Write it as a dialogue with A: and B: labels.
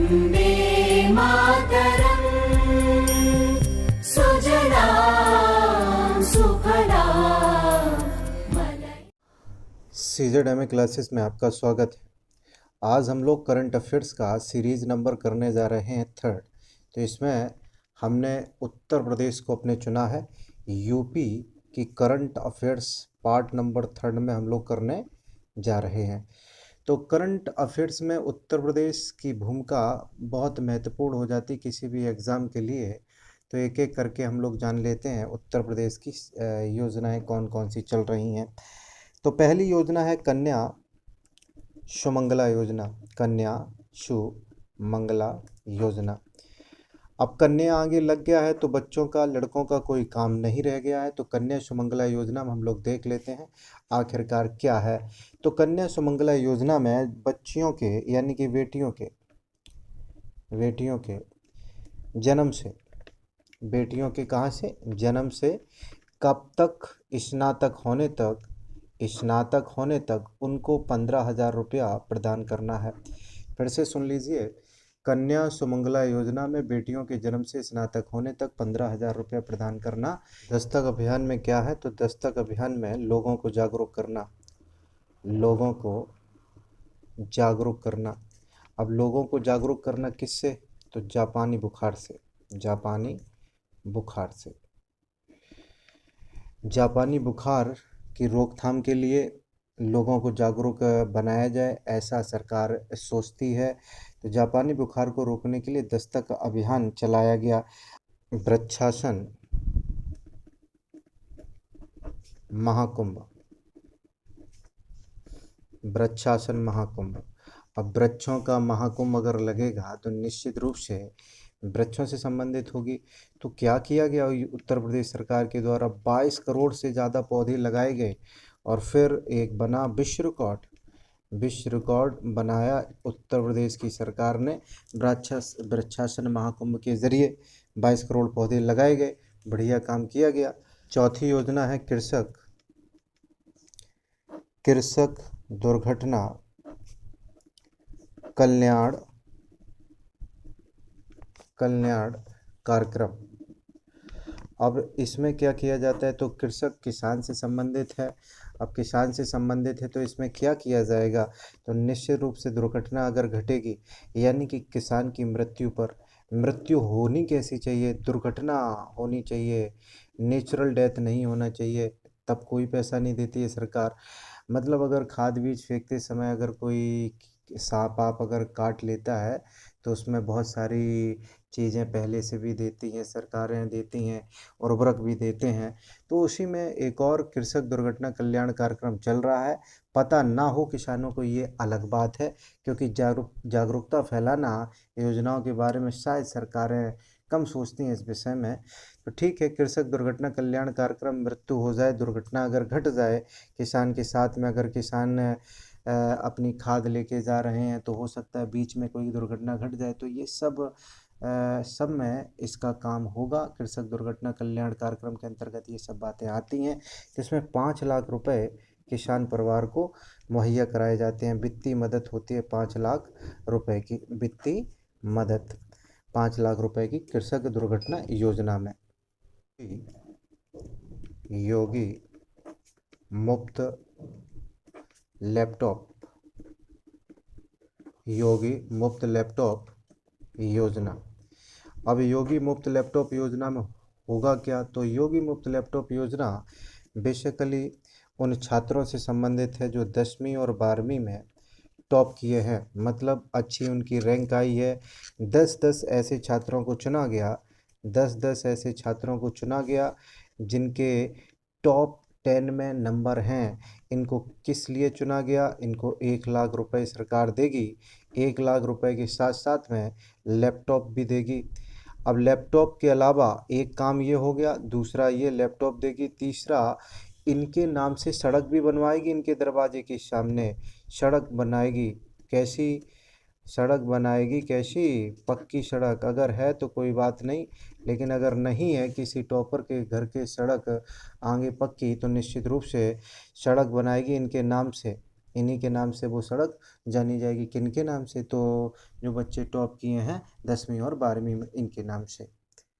A: वन्दे मातरम् सुजलां सुफलां
B: CZMA classes में आपका स्वागत है। आज हम लोग करंट अफेयर्स का सीरीज़ नंबर करने जा रहे हैं 3rd। तो इसमें हमने उत्तर प्रदेश को अपने चुना है। यूपी की current affairs part number 3rd में हम लोग करने जा रहे हैं। तो करंट अफेयर्स में उत्तर प्रदेश की भूमिका बहुत महत्वपूर्ण हो जाती किसी भी एग्ज़ाम के लिए। तो एक एक करके हम लोग जान लेते हैं उत्तर प्रदेश की योजनाएं कौन कौन सी चल रही हैं। तो पहली योजना है कन्या सुमंगला योजना। कन्या सुमंगला योजना। अब कन्या आगे लग गया है तो बच्चों का, लड़कों का कोई काम नहीं रह गया है। तो कन्या सुमंगला योजना में हम लोग देख लेते हैं आखिरकार क्या है। तो कन्या सुमंगला योजना में बच्चियों के यानी कि बेटियों के जन्म से, बेटियों के कहाँ से, जन्म से कब तक, स्नातक होने तक उनको 15,000 रुपया प्रदान करना है। फिर से सुन लीजिए, कन्या सुमंगला योजना में बेटियों के जन्म से स्नातक होने तक 15,000 रुपया प्रदान करना। दस्तक अभियान में क्या है, तो दस्तक अभियान में लोगों को जागरूक करना, लोगों को जागरूक करना। अब लोगों को जागरूक करना किससे, तो जापानी बुखार से। जापानी बुखार से, जापानी बुखार की रोकथाम के लिए लोगों को जागरूक बनाया जाए, ऐसा सरकार सोचती है। तो जापानी बुखार को रोकने के लिए दस्तक अभियान चलाया गया। वृक्षासन महाकुंभ, वृक्षासन महाकुंभ। अब वृक्षों का महाकुंभ अगर लगेगा तो निश्चित रूप से वृक्षों से संबंधित होगी। तो क्या किया गया उत्तर प्रदेश सरकार के द्वारा, 22 करोड़ से ज़्यादा पौधे लगाए गए और फिर एक बना विश्व रिकॉर्ड बनाया उत्तर प्रदेश की सरकार ने। वृक्षासन महाकुंभ के जरिए 22 करोड़ पौधे लगाए गए, बढ़िया काम किया गया। चौथी योजना है कृषक दुर्घटना कल्याण कार्यक्रम। अब इसमें क्या किया जाता है, तो कृषक किसान से संबंधित है। अब किसान से संबंधित है तो इसमें क्या किया जाएगा, तो निश्चित रूप से दुर्घटना अगर घटेगी यानी कि किसान की मृत्यु होनी कैसी चाहिए, दुर्घटना होनी चाहिए, नेचुरल डेथ नहीं होना चाहिए, तब कोई पैसा नहीं देती है सरकार। मतलब अगर खाद बीज फेंकते समय अगर कोई सांप आप अगर काट लेता है तो उसमें बहुत सारी चीज़ें पहले से भी देती हैं, सरकारें देती हैं, उर्वरक भी देते हैं। तो उसी में एक और कृषक दुर्घटना कल्याण कार्यक्रम चल रहा है। पता ना हो किसानों को ये अलग बात है, क्योंकि जागरूकता फैलाना योजनाओं के बारे में शायद सरकारें कम सोचती हैं इस विषय में। तो ठीक है, कृषक दुर्घटना कल्याण कार्यक्रम, मृत्यु हो जाए, दुर्घटना अगर घट जाए किसान के साथ में, अगर किसान अपनी खाद लेके जा रहे हैं तो हो सकता है बीच में कोई दुर्घटना घट जाए, तो ये सब में इसका काम होगा। कृषक दुर्घटना कल्याण कार्यक्रम के अंतर्गत ये सब बातें आती हैं, जिसमें 5 लाख रुपए किसान परिवार को मुहैया कराए जाते हैं। वित्तीय मदद होती है 5 लाख रुपए की वित्तीय मदद, 5 लाख रुपए की कृषक दुर्घटना योजना में। योगी मुफ्त लैपटॉप योजना। अब योगी मुफ्त लैपटॉप योजना में होगा क्या, तो योगी मुफ्त लैपटॉप योजना बेसिकली उन छात्रों से संबंधित है जो 10वीं और 12वीं में टॉप किए हैं, मतलब अच्छी उनकी रैंक आई है। 10 ऐसे छात्रों को चुना गया, 10 ऐसे छात्रों को चुना गया जिनके टॉप 10 में नंबर हैं। इनको किस लिए चुना गया, इनको 1 लाख रुपए सरकार देगी। 1 लाख रुपए के साथ साथ में लैपटॉप भी देगी। अब लैपटॉप के अलावा एक काम ये हो गया, दूसरा ये लैपटॉप देगी, तीसरा इनके नाम से सड़क भी बनवाएगी, इनके दरवाजे के सामने सड़क बनाएगी। कैसी सड़क बनाएगी, कैसी, पक्की सड़क। अगर है तो कोई बात नहीं, लेकिन अगर नहीं है किसी टॉपर के घर के सड़क आगे पक्की, तो निश्चित रूप से सड़क बनाएगी इनके नाम से। इन्हीं के नाम से वो सड़क जानी जाएगी। किन के नाम से? तो जो बच्चे टॉप किए हैं 10वीं और 12वीं में, इनके नाम से।